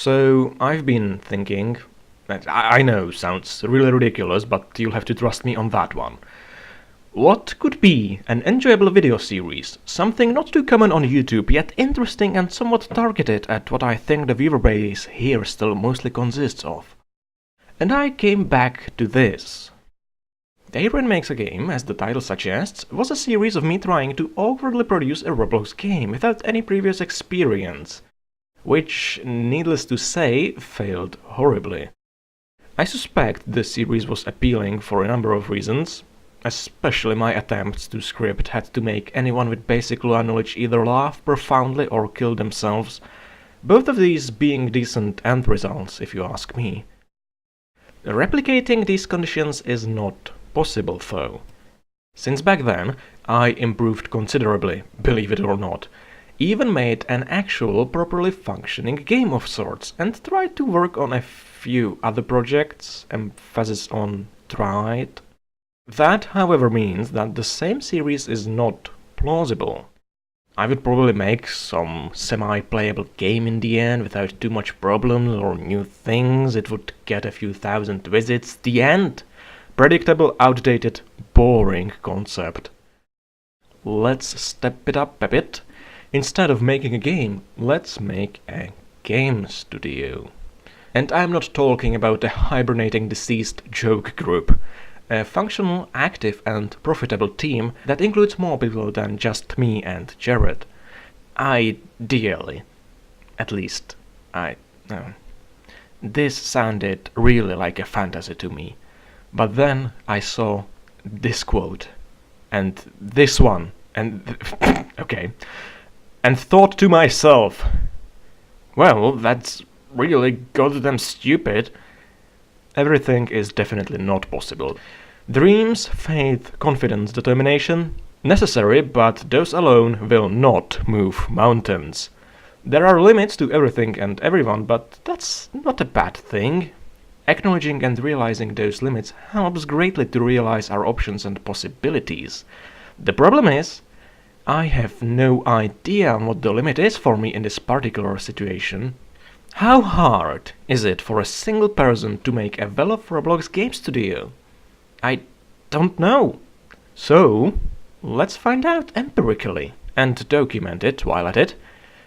So, I've been thinking, I know, sounds really ridiculous, but you'll have to trust me on that one. What could be an enjoyable video series, something not too common on YouTube, yet interesting and somewhat targeted at what I think the viewer base here still mostly consists of? And I came back to this. Dayren Makes a Game, as the title suggests, was a series of me trying to awkwardly produce a Roblox game without any previous experience, which, needless to say, failed horribly. I suspect the series was appealing for a number of reasons, especially my attempts to script had to make anyone with basic lore knowledge either laugh profoundly or kill themselves, both of these being decent end results, if you ask me. Replicating these conditions is not possible, though. Since back then, I improved considerably, believe it or not, even made an actual properly functioning game of sorts, and tried to work on a few other projects, emphasis on tried. That, however, means that the same series is not plausible. I would probably make some semi-playable game in the end without too much problems or new things, it would get a few thousand visits, the end! Predictable, outdated, boring concept. Let's step it up a bit. Instead of making a game, let's make a game studio. And I'm not talking about a hibernating deceased joke group. A functional, active and profitable team that includes more people than just me and Jared. Ideally. At least, This sounded really like a fantasy to me. But then I saw this quote, and this one, and okay, and thought to myself, well, that's really goddamn stupid. Everything is definitely not possible. Dreams, faith, confidence, determination, necessary, but those alone will not move mountains. There are limits to everything and everyone, but that's not a bad thing. Acknowledging and realizing those limits helps greatly to realize our options and possibilities. The problem is, I have no idea what the limit is for me in this particular situation. How hard is it for a single person to make a well-off Roblox game studio? I don't know. So, let's find out empirically and document it while at it,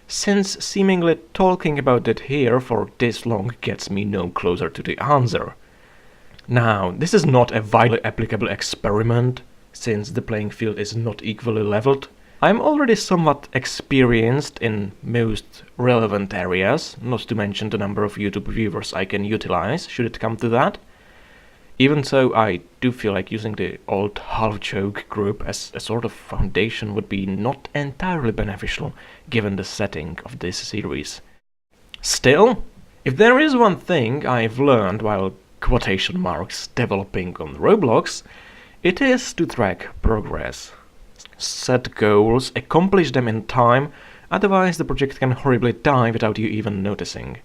since seemingly talking about it here for this long gets me no closer to the answer. Now, this is not a widely applicable experiment, since the playing field is not equally leveled. I'm already somewhat experienced in most relevant areas, not to mention the number of YouTube viewers I can utilize, should it come to that. Even so, I do feel like using the old half-joke group as a sort of foundation would be not entirely beneficial, given the setting of this series. Still, if there is one thing I've learned while quotation marks developing on Roblox, it is to track progress. Set goals, accomplish them in time, otherwise the project can horribly die without you even noticing.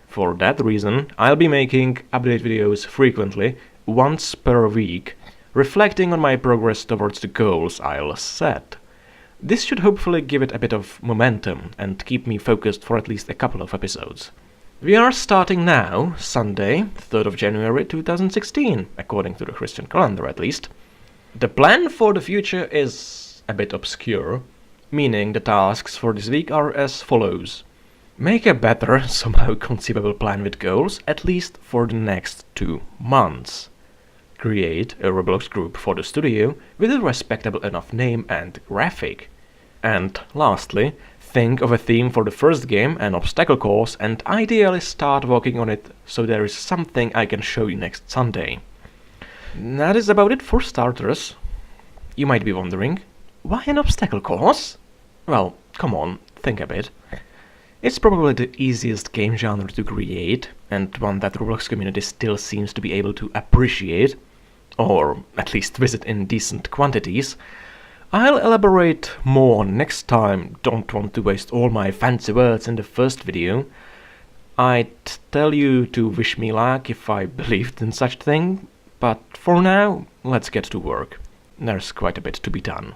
For that reason, I'll be making update videos frequently, once per week, reflecting on my progress towards the goals I'll set. This should hopefully give it a bit of momentum and keep me focused for at least a couple of episodes. We are starting now, Sunday, 3rd of January 2016, according to the Christian calendar at least. The plan for the future is a bit obscure, meaning the tasks for this week are as follows. Make a better, somehow conceivable plan with goals, at least for the next 2 months. Create a Roblox group for the studio with a respectable enough name and graphic. And lastly, think of a theme for the first game, an obstacle course, and ideally start working on it so there is something I can show you next Sunday. That is about it for starters. You might be wondering, why an obstacle course? Well, come on, think a bit. It's probably the easiest game genre to create, and one that the Roblox community still seems to be able to appreciate, or at least visit in decent quantities. I'll elaborate more next time, don't want to waste all my fancy words in the first video. I'd tell you to wish me luck if I believed in such thing, but for now, let's get to work. There's quite a bit to be done.